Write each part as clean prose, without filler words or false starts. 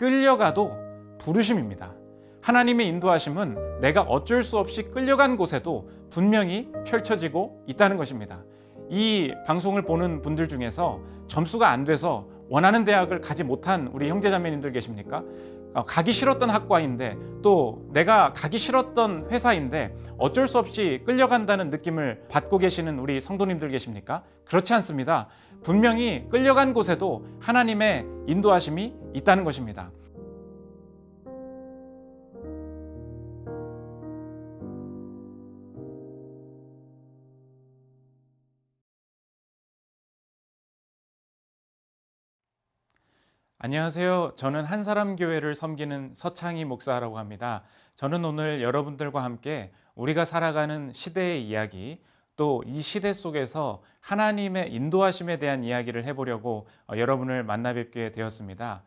끌려가도 부르심입니다. 하나님의 인도하심은 내가 어쩔 수 없이 끌려간 곳에도 분명히 펼쳐지고 있다는 것입니다. 이 방송을 보는 분들 중에서 점수가 안 돼서 원하는 대학을 가지 못한 우리 형제자매님들 계십니까? 가기 싫었던 학과인데 또 내가 가기 싫었던 회사인데 어쩔 수 없이 끌려간다는 느낌을 받고 계시는 우리 성도님들 계십니까? 그렇지 않습니다. 분명히 끌려간 곳에도 하나님의 인도하심이 있다는 것입니다. 안녕하세요. 저는 한사람 교회를 섬기는 서창희 목사라고 합니다. 저는 오늘 여러분들과 함께 우리가 살아가는 시대의 이야기, 또 이 시대 속에서 하나님의 인도하심에 대한 이야기를 해보려고 여러분을 만나 뵙게 되었습니다.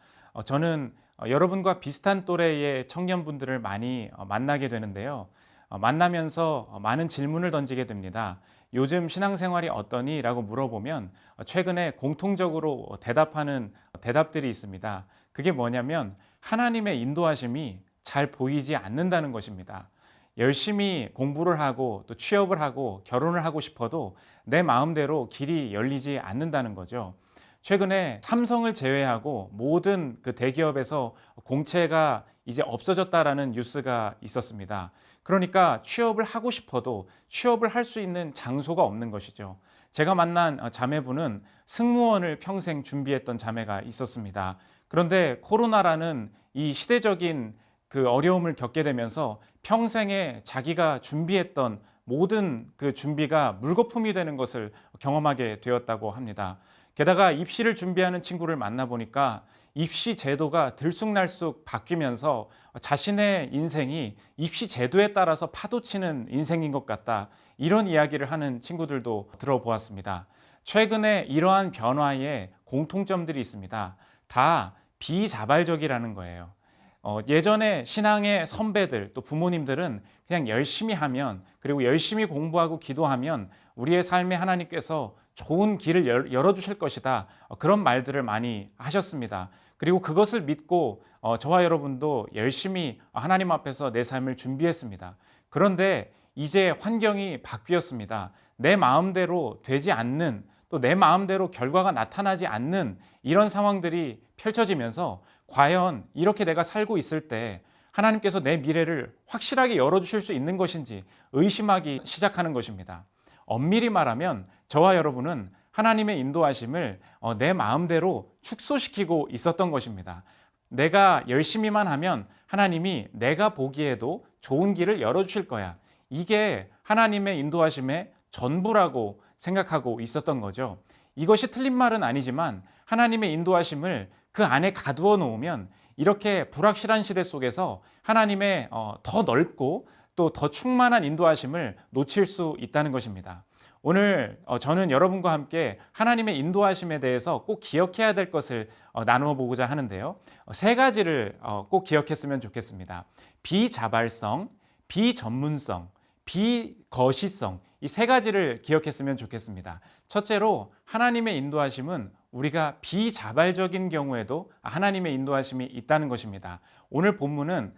저는 여러분과 비슷한 또래의 청년분들을 많이 만나게 되는데요. 만나면서 많은 질문을 던지게 됩니다. 요즘 신앙생활이 어떠니? 라고 물어보면 최근에 공통적으로 대답하는 대답들이 있습니다. 그게 뭐냐면 하나님의 인도하심이 잘 보이지 않는다는 것입니다. 열심히 공부를 하고 또 취업을 하고 결혼을 하고 싶어도 내 마음대로 길이 열리지 않는다는 거죠. 최근에 삼성을 제외하고 모든 그 대기업에서 공채가 이제 없어졌다라는 뉴스가 있었습니다. 그러니까 취업을 하고 싶어도 취업을 할 수 있는 장소가 없는 것이죠. 제가 만난 자매분은 승무원을 평생 준비했던 자매가 있었습니다. 그런데 코로나라는 이 시대적인 그 어려움을 겪게 되면서 평생에 자기가 준비했던 모든 그 준비가 물거품이 되는 것을 경험하게 되었다고 합니다. 게다가 입시를 준비하는 친구를 만나보니까 입시 제도가 들쑥날쑥 바뀌면서 자신의 인생이 입시 제도에 따라서 파도치는 인생인 것 같다. 이런 이야기를 하는 친구들도 들어보았습니다. 최근에 이러한 변화에 공통점들이 있습니다. 다 비자발적이라는 거예요. 예전에 신앙의 선배들 또 부모님들은 그냥 열심히 하면 그리고 열심히 공부하고 기도하면 우리의 삶에 하나님께서 좋은 길을 열어주실 것이다. 그런 말들을 많이 하셨습니다. 그리고 그것을 믿고 저와 여러분도 열심히 하나님 앞에서 내 삶을 준비했습니다. 그런데 이제 환경이 바뀌었습니다. 내 마음대로 되지 않는 또 내 마음대로 결과가 나타나지 않는 이런 상황들이 펼쳐지면서 과연 이렇게 내가 살고 있을 때 하나님께서 내 미래를 확실하게 열어주실 수 있는 것인지 의심하기 시작하는 것입니다. 엄밀히 말하면 저와 여러분은 하나님의 인도하심을 내 마음대로 축소시키고 있었던 것입니다. 내가 열심히만 하면 하나님이 내가 보기에도 좋은 길을 열어주실 거야. 이게 하나님의 인도하심의 전부라고 생각하고 있었던 거죠. 이것이 틀린 말은 아니지만 하나님의 인도하심을 그 안에 가두어 놓으면 이렇게 불확실한 시대 속에서 하나님의 더 넓고 또 더 충만한 인도하심을 놓칠 수 있다는 것입니다. 오늘 저는 여러분과 함께 하나님의 인도하심에 대해서 꼭 기억해야 될 것을 나누어 보고자 하는데요. 세 가지를 꼭 기억했으면 좋겠습니다. 비자발성, 비전문성, 비거시성, 이 세 가지를 기억했으면 좋겠습니다. 첫째로 하나님의 인도하심은 우리가 비자발적인 경우에도 하나님의 인도하심이 있다는 것입니다. 오늘 본문은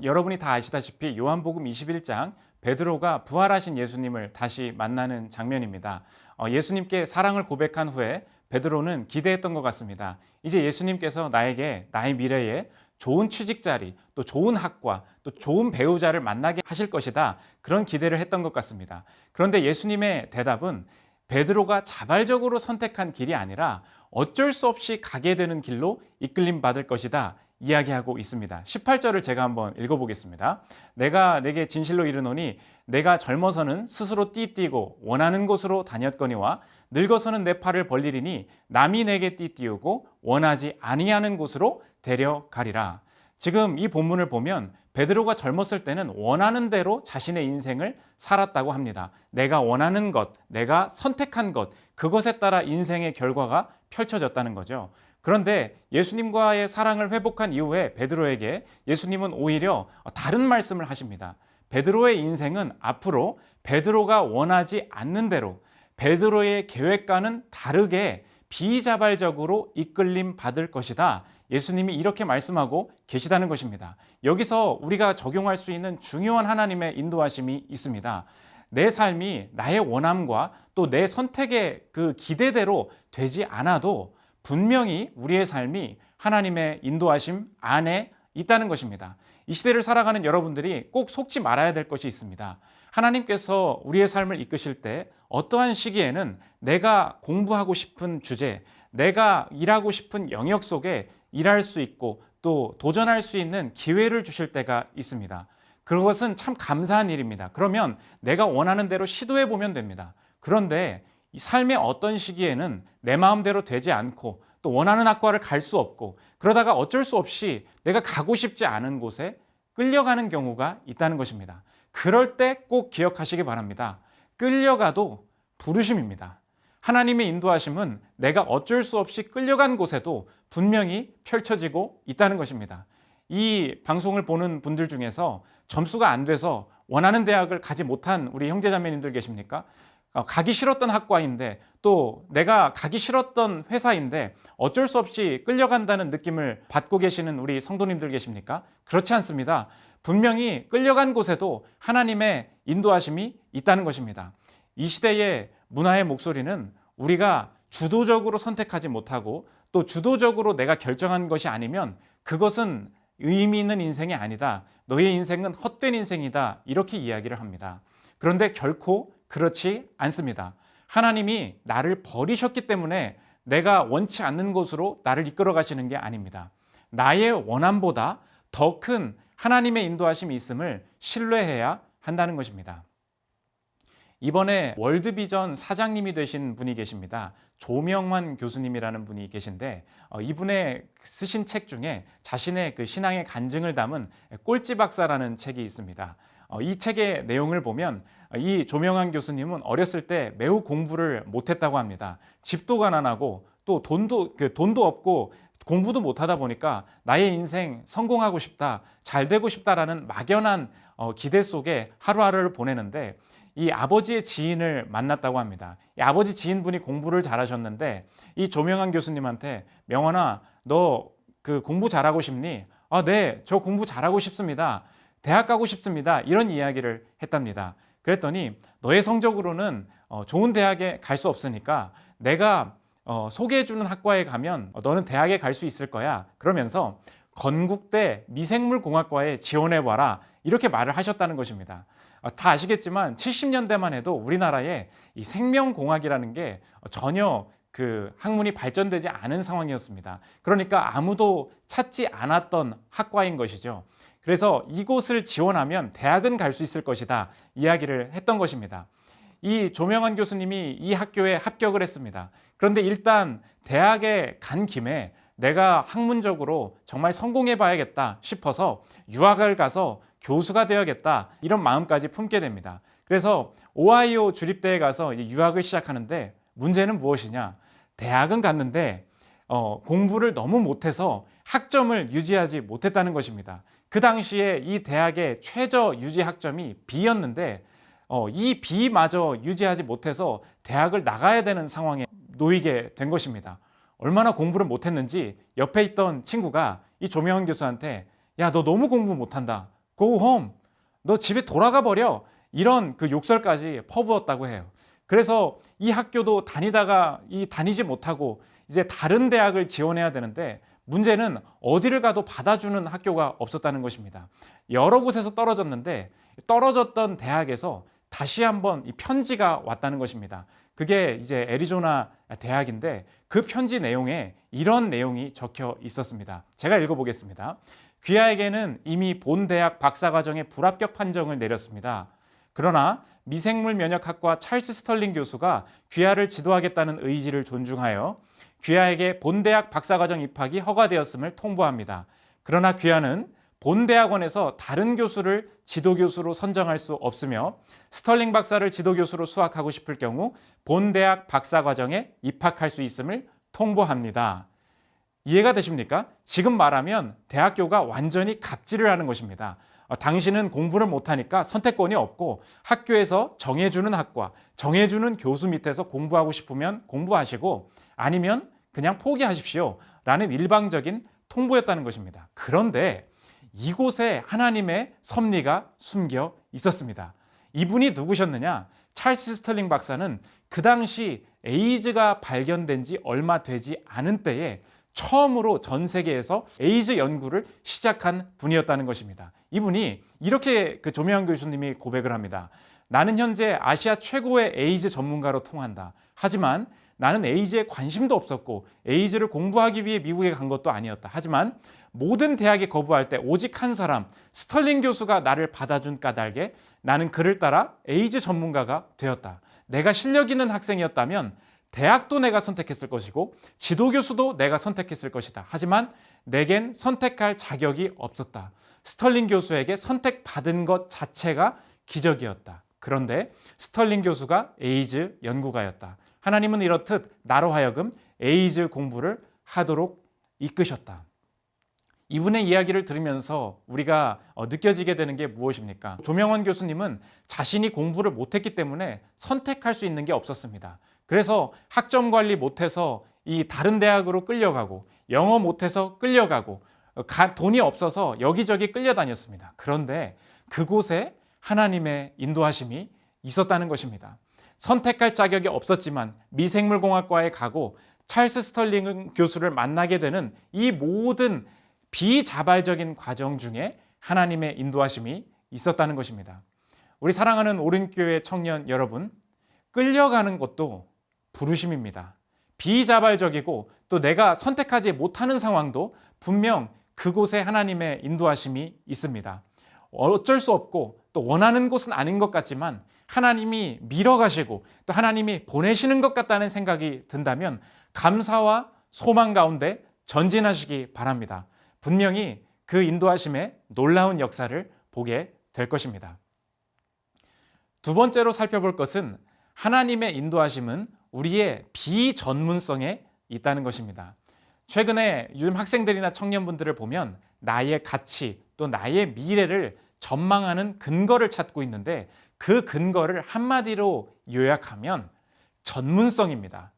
여러분이 다 아시다시피 요한복음 21장 베드로가 부활하신 예수님을 다시 만나는 장면입니다. 예수님께 사랑을 고백한 후에 베드로는 기대했던 것 같습니다. 이제 예수님께서 나에게 나의 미래에 좋은 취직 자리, 또 좋은 학과, 또 좋은 배우자를 만나게 하실 것이다. 그런 기대를 했던 것 같습니다. 그런데 예수님의 대답은 베드로가 자발적으로 선택한 길이 아니라 어쩔 수 없이 가게 되는 길로 이끌림 받을 것이다. 이야기하고 있습니다. 18절을 제가 한번 읽어보겠습니다. 내가 내게 진실로 이르노니 내가 젊어서는 스스로 띠띠고 원하는 곳으로 다녔거니와 늙어서는 내 팔을 벌리리니 남이 내게 띠띠우고 원하지 아니하는 곳으로 데려가리라. 지금 이 본문을 보면 베드로가 젊었을 때는 원하는 대로 자신의 인생을 살았다고 합니다. 내가 원하는 것, 내가 선택한 것, 그것에 따라 인생의 결과가 펼쳐졌다는 거죠. 그런데 예수님과의 사랑을 회복한 이후에 베드로에게 예수님은 오히려 다른 말씀을 하십니다. 베드로의 인생은 앞으로 베드로가 원하지 않는 대로 베드로의 계획과는 다르게 비자발적으로 이끌림 받을 것이다. 예수님이 이렇게 말씀하고 계시다는 것입니다. 여기서 우리가 적용할 수 있는 중요한 하나님의 인도하심이 있습니다. 내 삶이 나의 원함과 또 내 선택의 그 기대대로 되지 않아도 분명히 우리의 삶이 하나님의 인도하심 안에 있다는 것입니다. 이 시대를 살아가는 여러분들이 꼭 속지 말아야 될 것이 있습니다. 하나님께서 우리의 삶을 이끄실 때 어떠한 시기에는 내가 공부하고 싶은 주제, 내가 일하고 싶은 영역 속에 일할 수 있고 또 도전할 수 있는 기회를 주실 때가 있습니다. 그것은 참 감사한 일입니다. 그러면 내가 원하는 대로 시도해 보면 됩니다. 그런데 이 삶의 어떤 시기에는 내 마음대로 되지 않고 또 원하는 학과를 갈 수 없고 그러다가 어쩔 수 없이 내가 가고 싶지 않은 곳에 끌려가는 경우가 있다는 것입니다. 그럴 때 꼭 기억하시기 바랍니다. 끌려가도 부르심입니다. 하나님의 인도하심은 내가 어쩔 수 없이 끌려간 곳에도 분명히 펼쳐지고 있다는 것입니다. 이 방송을 보는 분들 중에서 점수가 안 돼서 원하는 대학을 가지 못한 우리 형제자매님들 계십니까? 가기 싫었던 학과인데 또 내가 가기 싫었던 회사인데 어쩔 수 없이 끌려간다는 느낌을 받고 계시는 우리 성도님들 계십니까? 그렇지 않습니다. 분명히 끌려간 곳에도 하나님의 인도하심이 있다는 것입니다. 이 시대의 문화의 목소리는 우리가 주도적으로 선택하지 못하고 또 주도적으로 내가 결정한 것이 아니면 그것은 의미 있는 인생이 아니다. 너의 인생은 헛된 인생이다. 이렇게 이야기를 합니다. 그런데 결코 그렇지 않습니다. 하나님이 나를 버리셨기 때문에 내가 원치 않는 곳으로 나를 이끌어 가시는 게 아닙니다. 나의 원함보다 더 큰 하나님의 인도하심이 있음을 신뢰해야 한다는 것입니다. 이번에 월드비전 사장님이 되신 분이 계십니다. 조명환 교수님이라는 분이 계신데 이분의 쓰신 책 중에 자신의 그 신앙의 간증을 담은 꼴찌 박사라는 책이 있습니다. 이 책의 내용을 보면 이 조명환 교수님은 어렸을 때 매우 공부를 못했다고 합니다. 집도 가난하고 또 돈도 없고 공부도 못하다 보니까 나의 인생 성공하고 싶다, 잘 되고 싶다라는 막연한 기대 속에 하루하루를 보내는데 이 아버지의 지인을 만났다고 합니다. 이 아버지 지인분이 공부를 잘하셨는데 이 조명환 교수님한테 명환아, 너 그 공부 잘하고 싶니? 아, 네, 저 공부 잘하고 싶습니다. 대학 가고 싶습니다. 이런 이야기를 했답니다. 그랬더니 너의 성적으로는 좋은 대학에 갈 수 없으니까 내가 소개해주는 학과에 가면 너는 대학에 갈 수 있을 거야. 그러면서 건국대 미생물공학과에 지원해봐라. 이렇게 말을 하셨다는 것입니다. 다 아시겠지만 70년대만 해도 우리나라에 이 생명공학이라는 게 전혀 그 학문이 발전되지 않은 상황이었습니다. 그러니까 아무도 찾지 않았던 학과인 것이죠. 그래서 이곳을 지원하면 대학은 갈 수 있을 것이다 이야기를 했던 것입니다. 이 조명환 교수님이 이 학교에 합격을 했습니다. 그런데 일단 대학에 간 김에 내가 학문적으로 정말 성공해 봐야겠다 싶어서 유학을 가서 교수가 되어야겠다 이런 마음까지 품게 됩니다. 그래서 오하이오 주립대에 가서 유학을 시작하는데 문제는 무엇이냐? 대학은 갔는데 공부를 너무 못해서 학점을 유지하지 못했다는 것입니다. 그 당시에 이 대학의 최저 유지 학점이 B였는데 이 B마저 유지하지 못해서 대학을 나가야 되는 상황에 놓이게 된 것입니다. 얼마나 공부를 못했는지 옆에 있던 친구가 이 조명환 교수한테 야, 너 너무 공부 못한다. Go home. 너 집에 돌아가 버려. 이런 그 욕설까지 퍼부었다고 해요. 그래서 이 학교도 다니지 못하고 이제 다른 대학을 지원해야 되는데 문제는 어디를 가도 받아주는 학교가 없었다는 것입니다. 여러 곳에서 떨어졌는데 떨어졌던 대학에서 다시 한번 이 편지가 왔다는 것입니다. 그게 이제 애리조나 대학인데 그 편지 내용에 이런 내용이 적혀 있었습니다. 제가 읽어보겠습니다. 귀하에게는 이미 본 대학 박사과정에 불합격 판정을 내렸습니다. 그러나 미생물 면역학과 찰스 스털링 교수가 귀하를 지도하겠다는 의지를 존중하여 귀하에게 본 대학 박사과정 입학이 허가되었음을 통보합니다. 그러나 귀하는 본 대학원에서 다른 교수를 지도교수로 선정할 수 없으며 스털링 박사를 지도교수로 수학하고 싶을 경우 본 대학 박사과정에 입학할 수 있음을 통보합니다. 이해가 되십니까? 지금 말하면 대학교가 완전히 갑질을 하는 것입니다. 당신은 공부를 못하니까 선택권이 없고 학교에서 정해주는 학과, 정해주는 교수 밑에서 공부하고 싶으면 공부하시고 아니면 그냥 포기하십시오 라는 일방적인 통보했다는 것입니다. 그런데 이곳에 하나님의 섭리가 숨겨 있었습니다. 이분이 누구셨느냐? 찰스 스털링 박사는 그 당시 에이즈가 발견된 지 얼마 되지 않은 때에 처음으로 전 세계에서 에이즈 연구를 시작한 분이었다는 것입니다. 이분이 이렇게 그 조명환 교수님이 고백을 합니다. 나는 현재 아시아 최고의 에이즈 전문가로 통한다. 하지만 나는 에이즈에 관심도 없었고 에이즈를 공부하기 위해 미국에 간 것도 아니었다. 하지만 모든 대학에 거부할 때 오직 한 사람, 스털링 교수가 나를 받아준 까닭에 나는 그를 따라 에이즈 전문가가 되었다. 내가 실력 있는 학생이었다면 대학도 내가 선택했을 것이고 지도교수도 내가 선택했을 것이다. 하지만 내겐 선택할 자격이 없었다. 스털링 교수에게 선택받은 것 자체가 기적이었다. 그런데 스털링 교수가 에이즈 연구가였다. 하나님은 이렇듯 나로 하여금 에이즈 공부를 하도록 이끄셨다. 이분의 이야기를 들으면서 우리가 느껴지게 되는 게 무엇입니까? 조명환 교수님은 자신이 공부를 못했기 때문에 선택할 수 있는 게 없었습니다. 그래서 학점 관리 못해서 이 다른 대학으로 끌려가고 영어 못해서 끌려가고 돈이 없어서 여기저기 끌려다녔습니다. 그런데 그곳에 하나님의 인도하심이 있었다는 것입니다. 선택할 자격이 없었지만 미생물공학과에 가고 찰스 스털링 교수를 만나게 되는 이 모든 비자발적인 과정 중에 하나님의 인도하심이 있었다는 것입니다. 우리 사랑하는 오른교회 청년 여러분, 끌려가는 것도 부르심입니다. 비자발적이고 또 내가 선택하지 못하는 상황도 분명 그곳에 하나님의 인도하심이 있습니다. 어쩔 수 없고 또 원하는 곳은 아닌 것 같지만 하나님이 밀어가시고 또 하나님이 보내시는 것 같다는 생각이 든다면 감사와 소망 가운데 전진하시기 바랍니다. 분명히 그 인도하심의 놀라운 역사를 보게 될 것입니다. 두 번째로 살펴볼 것은 하나님의 인도하심은 우리의 비전문성에 있다는 것입니다. 최근에 요즘 학생들이나 청년분들을 보면 나의 가치 또 나의 미래를 전망하는 근거를 찾고 있는데 그 근거를 한마디로 요약하면 전문성입니다.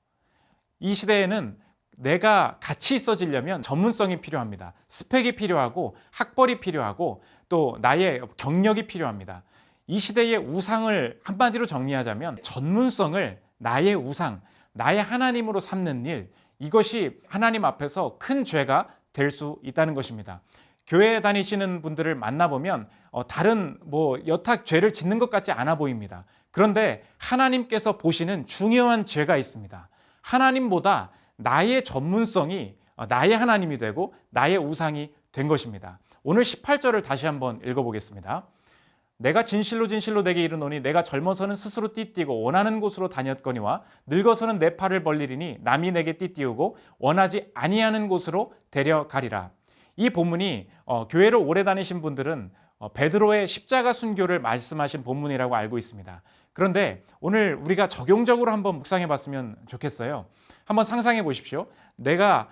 이 시대에는 내가 가치 있어지려면 전문성이 필요합니다. 스펙이 필요하고 학벌이 필요하고 또 나의 경력이 필요합니다. 이 시대의 우상을 한마디로 정리하자면 전문성을 나의 우상, 나의 하나님으로 삼는 일, 이것이 하나님 앞에서 큰 죄가 될 수 있다는 것입니다. 교회 다니시는 분들을 만나보면 다른 여타 죄를 짓는 것 같지 않아 보입니다. 그런데 하나님께서 보시는 중요한 죄가 있습니다. 하나님보다 나의 전문성이 나의 하나님이 되고 나의 우상이 된 것입니다. 오늘 18절을 다시 한번 읽어보겠습니다. 내가 진실로 진실로 내게 이르노니 내가 젊어서는 스스로 띠띠고 원하는 곳으로 다녔거니와 늙어서는 내 팔을 벌리리니 남이 내게 띠띠우고 원하지 아니하는 곳으로 데려가리라. 이 본문이 교회를 오래 다니신 분들은 베드로의 십자가 순교를 말씀하신 본문이라고 알고 있습니다. 그런데 오늘 우리가 적용적으로 한번 묵상해 봤으면 좋겠어요. 한번 상상해 보십시오. 내가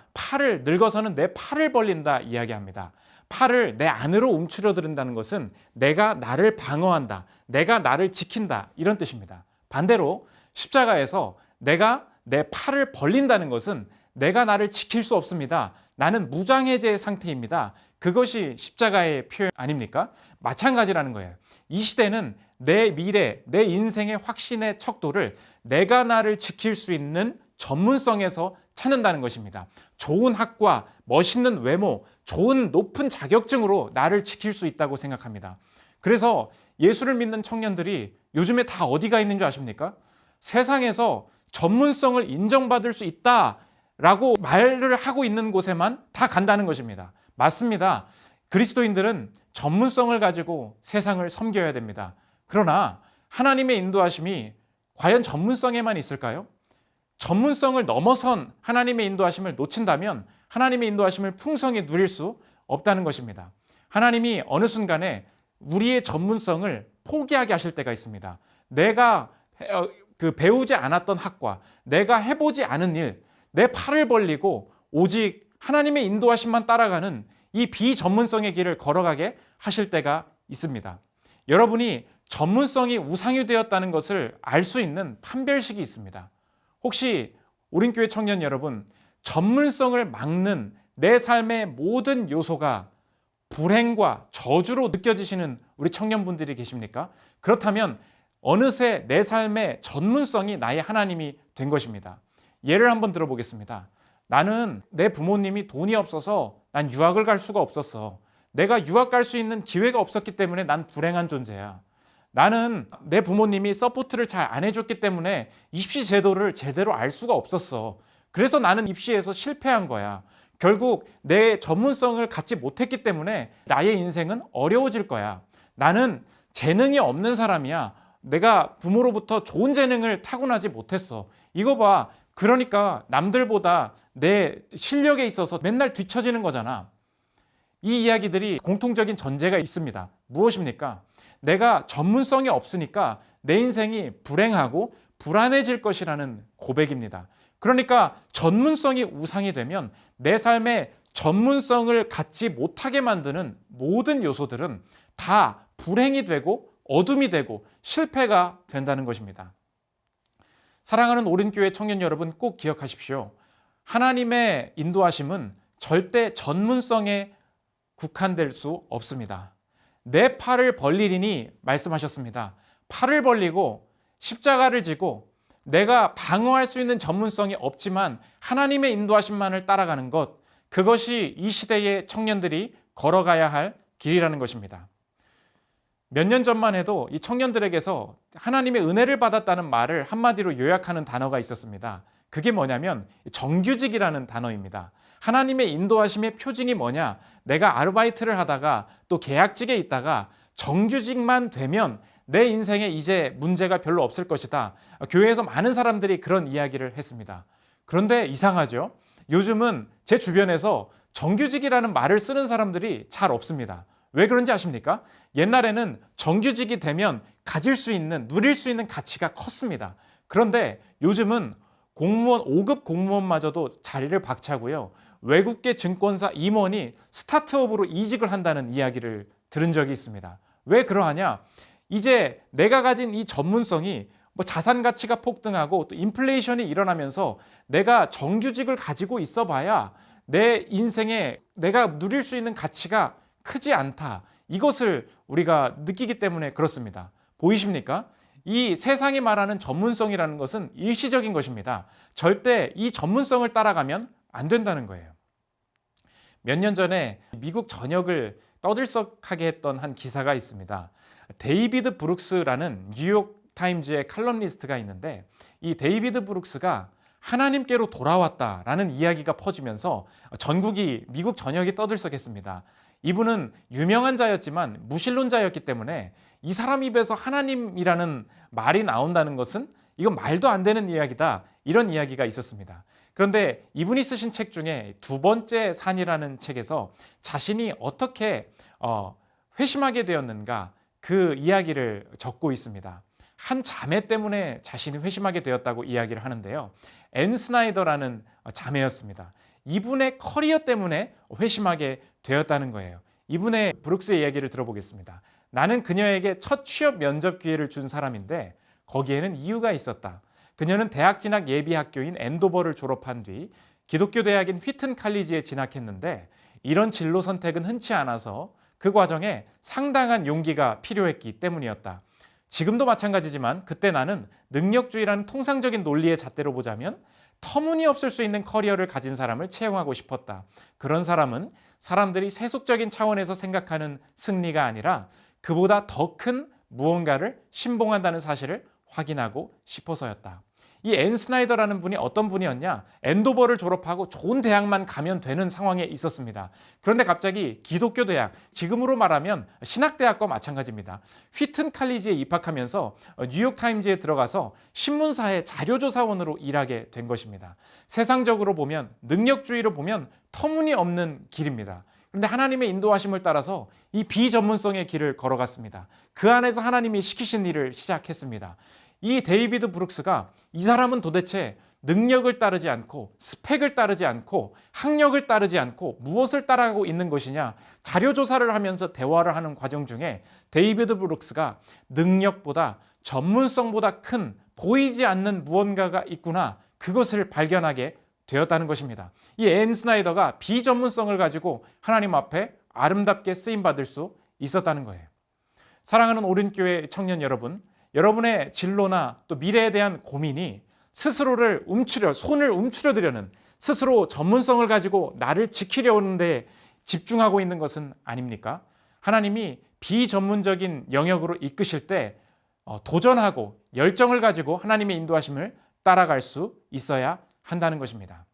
늙어서는 내 팔을 벌린다 이야기합니다. 팔을 내 안으로 움츠러든다는 것은 내가 나를 방어한다, 내가 나를 지킨다 이런 뜻입니다. 반대로 십자가에서 내가 내 팔을 벌린다는 것은 내가 나를 지킬 수 없습니다. 나는 무장해제 상태입니다. 그것이 십자가의 표현 아닙니까? 마찬가지라는 거예요. 이 시대는 내 미래, 내 인생의 확신의 척도를 내가 나를 지킬 수 있는 전문성에서 찾는다는 것입니다. 좋은 학과, 멋있는 외모, 좋은 높은 자격증으로 나를 지킬 수 있다고 생각합니다. 그래서 예수를 믿는 청년들이 요즘에 다 어디가 있는 줄 아십니까? 세상에서 전문성을 인정받을 수 있다라고 말을 하고 있는 곳에만 다 간다는 것입니다. 맞습니다. 그리스도인들은 전문성을 가지고 세상을 섬겨야 됩니다. 그러나 하나님의 인도하심이 과연 전문성에만 있을까요? 전문성을 넘어선 하나님의 인도하심을 놓친다면 하나님의 인도하심을 풍성히 누릴 수 없다는 것입니다. 하나님이 어느 순간에 우리의 전문성을 포기하게 하실 때가 있습니다. 내가 배우지 않았던 학과, 내가 해보지 않은 일, 내 팔을 벌리고 오직 하나님의 인도하심만 따라가는 이 비전문성의 길을 걸어가게 하실 때가 있습니다. 여러분이 전문성이 우상이 되었다는 것을 알 수 있는 판별식이 있습니다. 혹시 오린교회 청년 여러분, 전문성을 막는 내 삶의 모든 요소가 불행과 저주로 느껴지시는 우리 청년분들이 계십니까? 그렇다면 어느새 내 삶의 전문성이 나의 하나님이 된 것입니다. 예를 한번 들어보겠습니다. 나는 내 부모님이 돈이 없어서 난 유학을 갈 수가 없었어. 내가 유학 갈 수 있는 기회가 없었기 때문에 난 불행한 존재야. 나는 내 부모님이 서포트를 잘 안 해줬기 때문에 입시 제도를 제대로 알 수가 없었어. 그래서 나는 입시에서 실패한 거야. 결국 내 전문성을 갖지 못했기 때문에 나의 인생은 어려워질 거야. 나는 재능이 없는 사람이야. 내가 부모로부터 좋은 재능을 타고나지 못했어. 이거 봐. 그러니까 남들보다 내 실력에 있어서 맨날 뒤처지는 거잖아. 이 이야기들이 공통적인 전제가 있습니다. 무엇입니까? 내가 전문성이 없으니까 내 인생이 불행하고 불안해질 것이라는 고백입니다. 그러니까 전문성이 우상이 되면 내 삶에 전문성을 갖지 못하게 만드는 모든 요소들은 다 불행이 되고 어둠이 되고 실패가 된다는 것입니다. 사랑하는 오른교회 청년 여러분, 꼭 기억하십시오. 하나님의 인도하심은 절대 전문성에 국한될 수 없습니다. 내 팔을 벌리리니 말씀하셨습니다. 팔을 벌리고 십자가를 지고 내가 방어할 수 있는 전문성이 없지만 하나님의 인도하심만을 따라가는 것, 그것이 이 시대의 청년들이 걸어가야 할 길이라는 것입니다. 몇 년 전만 해도 이 청년들에게서 하나님의 은혜를 받았다는 말을 한마디로 요약하는 단어가 있었습니다. 그게 뭐냐면 정규직이라는 단어입니다. 하나님의 인도하심의 표징이 뭐냐? 내가 아르바이트를 하다가 또 계약직에 있다가 정규직만 되면 내 인생에 이제 문제가 별로 없을 것이다. 교회에서 많은 사람들이 그런 이야기를 했습니다. 그런데 이상하죠? 요즘은 제 주변에서 정규직이라는 말을 쓰는 사람들이 잘 없습니다. 왜 그런지 아십니까? 옛날에는 정규직이 되면 가질 수 있는, 누릴 수 있는 가치가 컸습니다. 그런데 요즘은 공무원, 5급 공무원마저도 자리를 박차고요. 외국계 증권사 임원이 스타트업으로 이직을 한다는 이야기를 들은 적이 있습니다. 왜 그러하냐? 이제 내가 가진 이 전문성이 자산 가치가 폭등하고 또 인플레이션이 일어나면서 내가 정규직을 가지고 있어 봐야 내 인생에 내가 누릴 수 있는 가치가 크지 않다. 이것을 우리가 느끼기 때문에 그렇습니다. 보이십니까? 이 세상이 말하는 전문성이라는 것은 일시적인 것입니다. 절대 이 전문성을 따라가면 안 된다는 거예요. 몇 년 전에 미국 전역을 떠들썩하게 했던 한 기사가 있습니다. 데이비드 브룩스라는 뉴욕 타임즈의 칼럼니스트가 있는데, 이 데이비드 브룩스가 하나님께로 돌아왔다라는 이야기가 퍼지면서 전국이, 미국 전역이 떠들썩했습니다. 이분은 유명한 자였지만 무신론자였기 때문에 이 사람 입에서 하나님이라는 말이 나온다는 것은 이건 말도 안 되는 이야기다, 이런 이야기가 있었습니다. 그런데 이분이 쓰신 책 중에 두 번째 산이라는 책에서 자신이 어떻게 회심하게 되었는가, 그 이야기를 적고 있습니다. 한 자매 때문에 자신이 회심하게 되었다고 이야기를 하는데요. 앤 스나이더라는 자매였습니다. 이분의 커리어 때문에 회심하게 되었다는 거예요. 이분의 브룩스의 이야기를 들어보겠습니다. 나는 그녀에게 첫 취업 면접 기회를 준 사람인데 거기에는 이유가 있었다. 그녀는 대학 진학 예비 학교인 앤도버를 졸업한 뒤 기독교 대학인 휘튼 칼리지에 진학했는데 이런 진로 선택은 흔치 않아서 그 과정에 상당한 용기가 필요했기 때문이었다. 지금도 마찬가지지만 그때 나는 능력주의라는 통상적인 논리의 잣대로 보자면 터무니없을 수 있는 커리어를 가진 사람을 채용하고 싶었다. 그런 사람은 사람들이 세속적인 차원에서 생각하는 승리가 아니라 그보다 더 큰 무언가를 신봉한다는 사실을 확인하고 싶어서였다. 이 앤 스나이더라는 분이 어떤 분이었냐? 앤도버를 졸업하고 좋은 대학만 가면 되는 상황에 있었습니다. 그런데 갑자기 기독교 대학, 지금으로 말하면 신학대학과 마찬가지입니다. 휘튼 칼리지에 입학하면서 뉴욕 타임즈에 들어가서 신문사의 자료조사원으로 일하게 된 것입니다. 세상적으로 보면, 능력주의로 보면 터무니없는 길입니다. 그런데 하나님의 인도하심을 따라서 이 비전문성의 길을 걸어갔습니다. 그 안에서 하나님이 시키신 일을 시작했습니다. 이 데이비드 브룩스가, 이 사람은 도대체 능력을 따르지 않고 스펙을 따르지 않고 학력을 따르지 않고 무엇을 따라가고 있는 것이냐, 자료조사를 하면서 대화를 하는 과정 중에 데이비드 브룩스가 능력보다, 전문성보다 큰 보이지 않는 무언가가 있구나, 그것을 발견하게 되었다는 것입니다. 이 앤 스나이더가 비전문성을 가지고 하나님 앞에 아름답게 쓰임받을 수 있었다는 거예요. 사랑하는 오른교회 청년 여러분, 여러분의 진로나 또 미래에 대한 고민이 스스로를 손을 움츠려드려는, 스스로 전문성을 가지고 나를 지키려는 데 집중하고 있는 것은 아닙니까? 하나님이 비전문적인 영역으로 이끄실 때 도전하고 열정을 가지고 하나님의 인도하심을 따라갈 수 있어야 한다는 것입니다.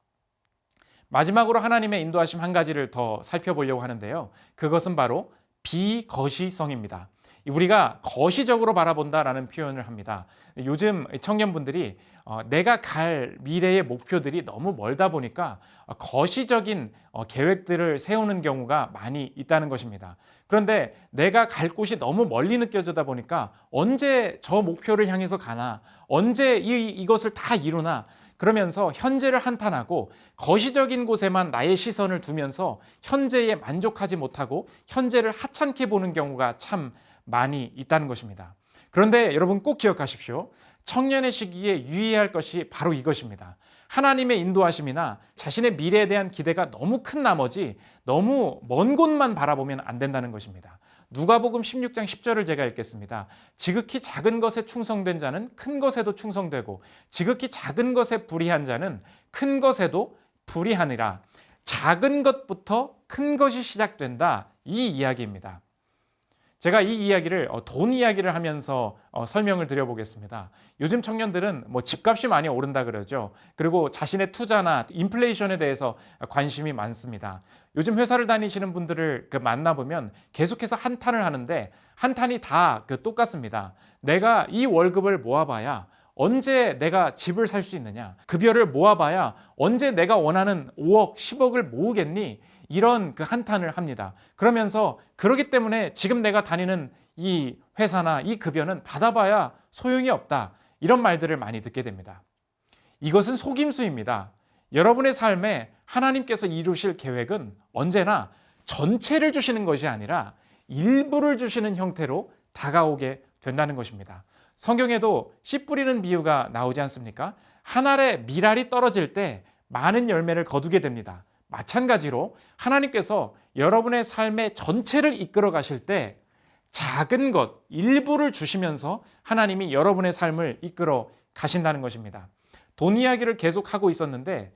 마지막으로 하나님의 인도하심 한 가지를 더 살펴보려고 하는데요. 그것은 바로 비거시성입니다. 우리가 거시적으로 바라본다라는 표현을 합니다. 요즘 청년분들이 내가 갈 미래의 목표들이 너무 멀다 보니까 거시적인 계획들을 세우는 경우가 많이 있다는 것입니다. 그런데 내가 갈 곳이 너무 멀리 느껴지다 보니까 언제 저 목표를 향해서 가나, 언제 이것을 다 이루나, 그러면서 현재를 한탄하고 거시적인 곳에만 나의 시선을 두면서 현재에 만족하지 못하고 현재를 하찮게 보는 경우가 참 많이 있다는 것입니다. 그런데 여러분 꼭 기억하십시오. 청년의 시기에 유의해야 할 것이 바로 이것입니다. 하나님의 인도하심이나 자신의 미래에 대한 기대가 너무 큰 나머지 너무 먼 곳만 바라보면 안 된다는 것입니다. 누가복음 16장 10절을 제가 읽겠습니다. 지극히 작은 것에 충성된 자는 큰 것에도 충성되고 지극히 작은 것에 불의한 자는 큰 것에도 불의하니라. 작은 것부터 큰 것이 시작된다, 이 이야기입니다. 제가 이 이야기를 돈 이야기를 하면서 설명을 드려보겠습니다. 요즘 청년들은 집값이 많이 오른다 그러죠. 그리고 자신의 투자나 인플레이션에 대해서 관심이 많습니다. 요즘 회사를 다니시는 분들을 만나보면 계속해서 한탄을 하는데 한탄이 다 똑같습니다. 내가 이 월급을 모아봐야 언제 내가 집을 살 수 있느냐? 급여를 모아봐야 언제 내가 원하는 5억, 10억을 모으겠니? 이런 한탄을 합니다. 그러면서 그러기 때문에 지금 내가 다니는 이 회사나 이 급여는 받아봐야 소용이 없다, 이런 말들을 많이 듣게 됩니다. 이것은 속임수입니다. 여러분의 삶에 하나님께서 이루실 계획은 언제나 전체를 주시는 것이 아니라 일부를 주시는 형태로 다가오게 된다는 것입니다. 성경에도 씨 뿌리는 비유가 나오지 않습니까? 한 알의 밀알이 떨어질 때 많은 열매를 거두게 됩니다. 마찬가지로 하나님께서 여러분의 삶의 전체를 이끌어 가실 때 작은 것, 일부를 주시면서 하나님이 여러분의 삶을 이끌어 가신다는 것입니다. 돈 이야기를 계속하고 있었는데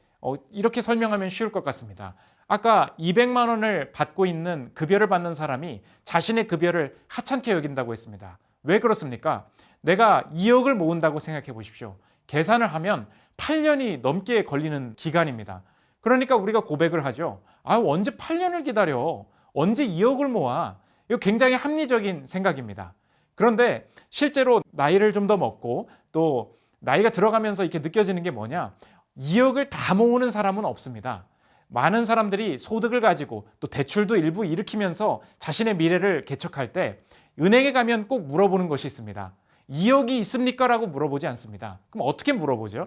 이렇게 설명하면 쉬울 것 같습니다. 아까 200만 원을 받고 있는 급여를 받는 사람이 자신의 급여를 하찮게 여긴다고 했습니다. 왜 그렇습니까? 내가 2억을 모은다고 생각해 보십시오. 계산을 하면 8년이 넘게 걸리는 기간입니다. 그러니까 우리가 고백을 하죠. 언제 8년을 기다려? 언제 2억을 모아? 이거 굉장히 합리적인 생각입니다. 그런데 실제로 나이를 좀 더 먹고 또 나이가 들어가면서 이렇게 느껴지는 게 뭐냐? 2억을 다 모으는 사람은 없습니다. 많은 사람들이 소득을 가지고 또 대출도 일부 일으키면서 자신의 미래를 개척할 때 은행에 가면 꼭 물어보는 것이 있습니다. 2억이 있습니까? 라고 물어보지 않습니다. 그럼 어떻게 물어보죠?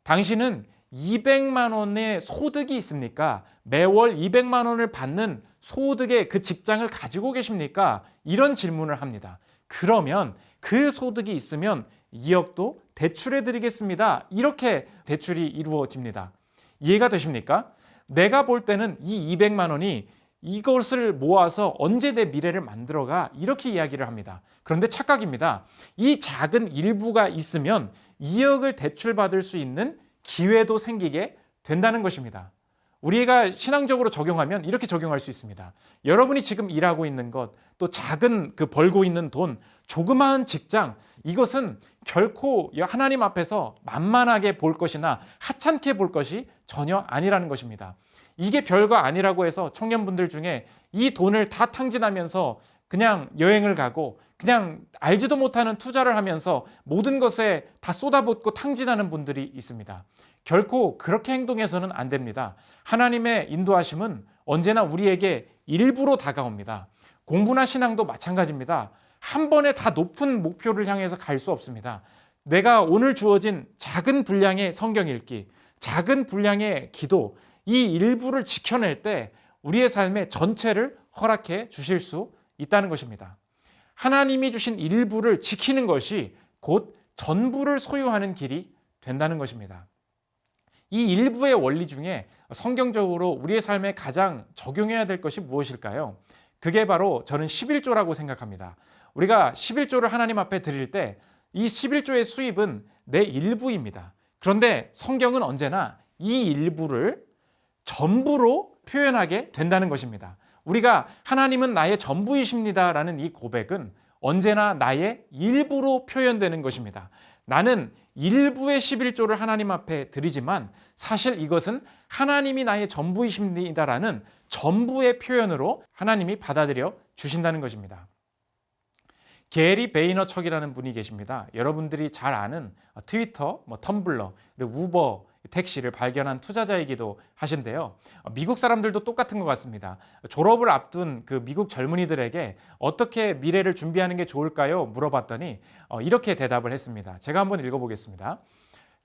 당신은 200만 원의 소득이 있습니까? 매월 200만 원을 받는 소득의 그 직장을 가지고 계십니까? 이런 질문을 합니다. 그러면 그 소득이 있으면 2억도 대출해 드리겠습니다. 이렇게 대출이 이루어집니다. 이해가 되십니까? 내가 볼 때는 이 200만 원이 이것을 모아서 언제 내 미래를 만들어가, 이렇게 이야기를 합니다. 그런데 착각입니다. 이 작은 일부가 있으면 2억을 대출받을 수 있는 기회도 생기게 된다는 것입니다. 우리가 신앙적으로 적용하면 이렇게 적용할 수 있습니다. 여러분이 지금 일하고 있는 것, 또 작은 벌고 있는 돈, 조그마한 직장, 이것은 결코 하나님 앞에서 만만하게 볼 것이나 하찮게 볼 것이 전혀 아니라는 것입니다. 이게 별거 아니라고 해서 청년분들 중에 이 돈을 다 탕진하면서 그냥 여행을 가고 그냥 알지도 못하는 투자를 하면서 모든 것에 다 쏟아붓고 탕진하는 분들이 있습니다. 결코 그렇게 행동해서는 안 됩니다. 하나님의 인도하심은 언제나 우리에게 일부로 다가옵니다. 공부나 신앙도 마찬가지입니다. 한 번에 다 높은 목표를 향해서 갈 수 없습니다. 내가 오늘 주어진 작은 분량의 성경 읽기, 작은 분량의 기도, 이 일부를 지켜낼 때 우리의 삶의 전체를 허락해 주실 수 있다는 것입니다. 하나님이 주신 일부를 지키는 것이 곧 전부를 소유하는 길이 된다는 것입니다. 이 일부의 원리 중에 성경적으로 우리의 삶에 가장 적용해야 될 것이 무엇일까요? 그게 바로 저는 11조라고 생각합니다. 우리가 11조를 하나님 앞에 드릴 때 이 11조의 수입은 내 일부입니다. 그런데 성경은 언제나 이 일부를 전부로 표현하게 된다는 것입니다. 우리가 하나님은 나의 전부이십니다라는 이 고백은 언제나 나의 일부로 표현되는 것입니다. 나는 일부의 11조를 하나님 앞에 드리지만 사실 이것은 하나님이 나의 전부이십니다라는 전부의 표현으로 하나님이 받아들여 주신다는 것입니다. 게리 베이너척이라는 분이 계십니다. 여러분들이 잘 아는 트위터, 텀블러, 그리고 우버 택시를 발견한 투자자이기도 하신데요. 미국 사람들도 똑같은 것 같습니다. 졸업을 앞둔 그 미국 젊은이들에게 어떻게 미래를 준비하는 게 좋을까요? 물어봤더니 이렇게 대답을 했습니다. 제가 한번 읽어보겠습니다.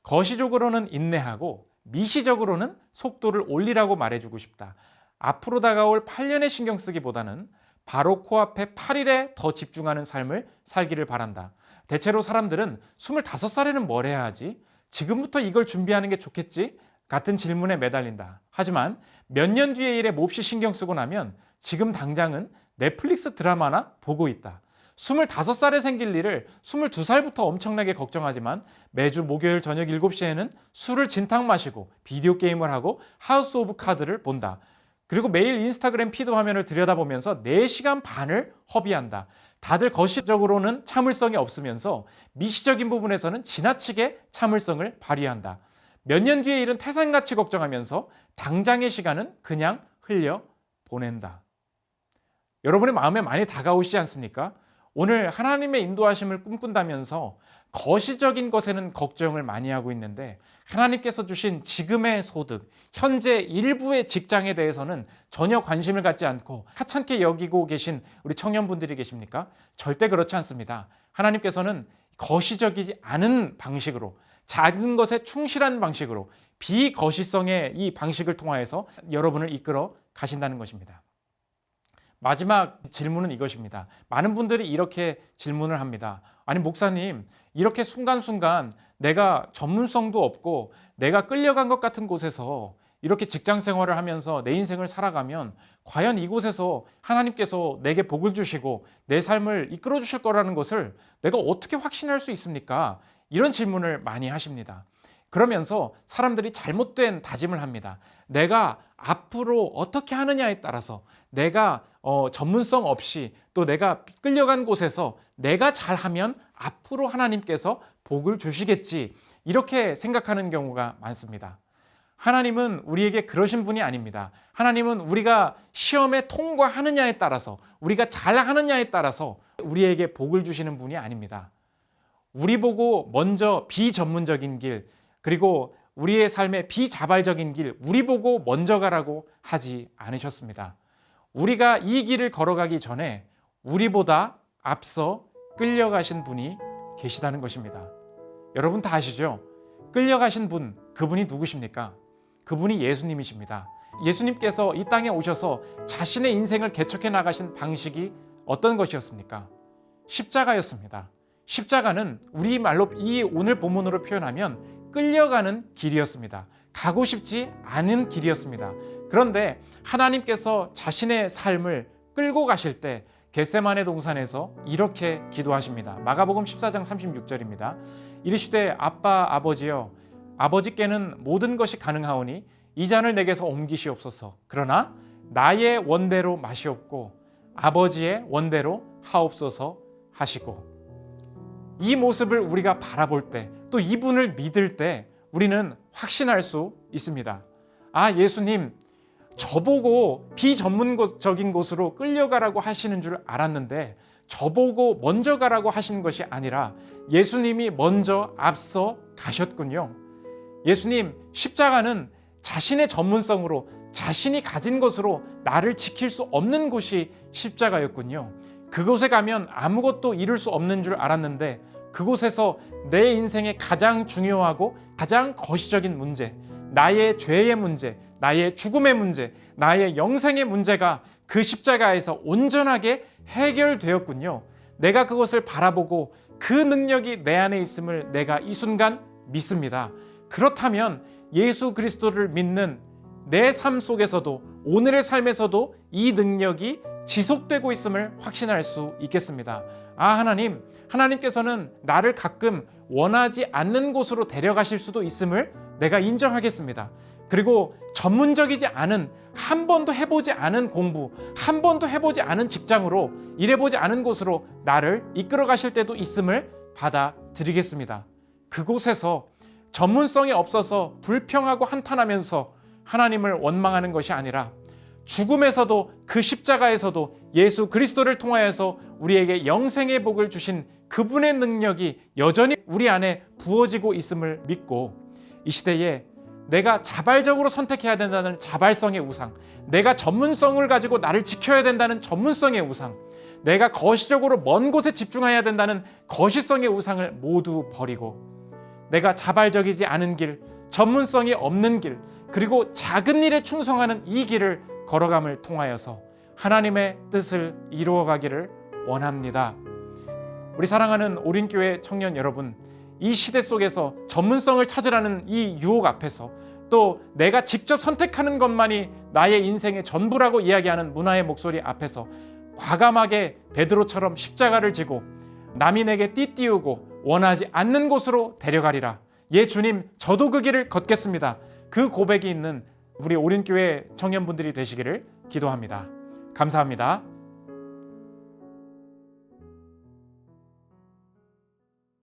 거시적으로는 인내하고 미시적으로는 속도를 올리라고 말해주고 싶다. 앞으로 다가올 8년에 신경 쓰기보다는 바로 코앞에 8일에 더 집중하는 삶을 살기를 바란다. 대체로 사람들은 25살에는 뭘 해야 하지? 지금부터 이걸 준비하는 게 좋겠지? 같은 질문에 매달린다. 하지만 몇 년 뒤의 일에 몹시 신경 쓰고 나면 지금 당장은 넷플릭스 드라마나 보고 있다. 25살에 생길 일을 22살부터 엄청나게 걱정하지만 매주 목요일 저녁 7시에는 술을 진탕 마시고 비디오 게임을 하고 하우스 오브 카드를 본다. 그리고 매일 인스타그램 피드 화면을 들여다보면서 4시간 반을 허비한다. 다들 거시적으로는 참을성이 없으면서 미시적인 부분에서는 지나치게 참을성을 발휘한다. 몇 년 뒤의 일은 태산같이 걱정하면서 당장의 시간은 그냥 흘려 보낸다. 여러분의 마음에 많이 다가오시지 않습니까? 오늘 하나님의 인도하심을 꿈꾼다면서 거시적인 것에는 걱정을 많이 하고 있는데 하나님께서 주신 지금의 소득, 현재 일부의 직장에 대해서는 전혀 관심을 갖지 않고 하찮게 여기고 계신 우리 청년분들이 계십니까? 절대 그렇지 않습니다. 하나님께서는 거시적이지 않은 방식으로, 작은 것에 충실한 방식으로, 비거시성의 이 방식을 통하여서 여러분을 이끌어 가신다는 것입니다. 마지막 질문은 이것입니다. 많은 분들이 이렇게 질문을 합니다. 아니 목사님, 이렇게 순간순간 내가 전문성도 없고 내가 끌려간 것 같은 곳에서 이렇게 직장 생활을 하면서 내 인생을 살아가면 과연 이곳에서 하나님께서 내게 복을 주시고 내 삶을 이끌어 주실 거라는 것을 내가 어떻게 확신할 수 있습니까? 이런 질문을 많이 하십니다. 그러면서 사람들이 잘못된 다짐을 합니다. 내가 앞으로 어떻게 하느냐에 따라서 내가 전문성 없이 또 내가 끌려간 곳에서 내가 잘하면 앞으로 하나님께서 복을 주시겠지, 이렇게 생각하는 경우가 많습니다. 하나님은 우리에게 그러신 분이 아닙니다. 하나님은 우리가 시험에 통과하느냐에 따라서, 우리가 잘하느냐에 따라서 우리에게 복을 주시는 분이 아닙니다. 우리 보고 먼저 비전문적인 길, 그리고 우리의 삶의 비자발적인 길, 우리 보고 먼저 가라고 하지 않으셨습니다. 우리가 이 길을 걸어가기 전에 우리보다 앞서 끌려가신 분이 계시다는 것입니다. 여러분 다 아시죠? 끌려가신 분, 그분이 누구십니까? 그분이 예수님이십니다. 예수님께서 이 땅에 오셔서 자신의 인생을 개척해 나가신 방식이 어떤 것이었습니까? 십자가였습니다. 십자가는 우리말로 이 오늘 본문으로 표현하면 끌려가는 길이었습니다. 가고 싶지 않은 길이었습니다. 그런데 하나님께서 자신의 삶을 끌고 가실 때 겟세마네 동산에서 이렇게 기도하십니다. 마가복음 14장 36절입니다. 이르시되 아빠 아버지여, 아버지께는 모든 것이 가능하오니 이 잔을 내게서 옮기시옵소서. 그러나 나의 원대로 마시옵고 아버지의 원대로 하옵소서 하시고, 이 모습을 우리가 바라볼 때, 또 이분을 믿을 때 우리는 확신할 수 있습니다. 아, 예수님, 저보고 비전문적인 곳으로 끌려가라고 하시는 줄 알았는데 저보고 먼저 가라고 하시는 것이 아니라 예수님이 먼저 앞서 가셨군요. 예수님, 십자가는 자신의 전문성으로, 자신이 가진 것으로 나를 지킬 수 없는 곳이 십자가였군요. 그곳에 가면 아무것도 이룰 수 없는 줄 알았는데 그곳에서 내 인생의 가장 중요하고 가장 거시적인 문제, 나의 죄의 문제, 나의 죽음의 문제, 나의 영생의 문제가 그 십자가에서 온전하게 해결되었군요. 내가 그것을 바라보고 그 능력이 내 안에 있음을 내가 이 순간 믿습니다. 그렇다면 예수 그리스도를 믿는 내 삶 속에서도, 오늘의 삶에서도 이 능력이 지속되고 있음을 확신할 수 있겠습니다. 하나님께서는 나를 가끔 원하지 않는 곳으로 데려가실 수도 있음을 내가 인정하겠습니다. 그리고 전문적이지 않은, 한 번도 해보지 않은 공부, 한 번도 해보지 않은 직장으로, 일해보지 않은 곳으로 나를 이끌어 가실 때도 있음을 받아들이겠습니다. 그곳에서 전문성이 없어서 불평하고 한탄하면서 하나님을 원망하는 것이 아니라, 죽음에서도, 그 십자가에서도 예수 그리스도를 통하여서 우리에게 영생의 복을 주신 그분의 능력이 여전히 우리 안에 부어지고 있음을 믿고, 이 시대에 내가 자발적으로 선택해야 된다는 자발성의 우상, 내가 전문성을 가지고 나를 지켜야 된다는 전문성의 우상, 내가 거시적으로 먼 곳에 집중해야 된다는 거시성의 우상을 모두 버리고, 내가 자발적이지 않은 길, 전문성이 없는 길, 그리고 작은 일에 충성하는 이 길을 걸어감을 통하여서 하나님의 뜻을 이루어가기를 원합니다. 우리 사랑하는 오린교회 청년 여러분, 이 시대 속에서 전문성을 찾으라는 이 유혹 앞에서, 또 내가 직접 선택하는 것만이 나의 인생의 전부라고 이야기하는 문화의 목소리 앞에서 과감하게 베드로처럼 십자가를 지고 남이 내게 띠띠우고 원하지 않는 곳으로 데려가리라. 예 주님, 저도 그 길을 걷겠습니다. 그 고백이 있는 우리 오린교회 청년분들이 되시기를 기도합니다. 감사합니다.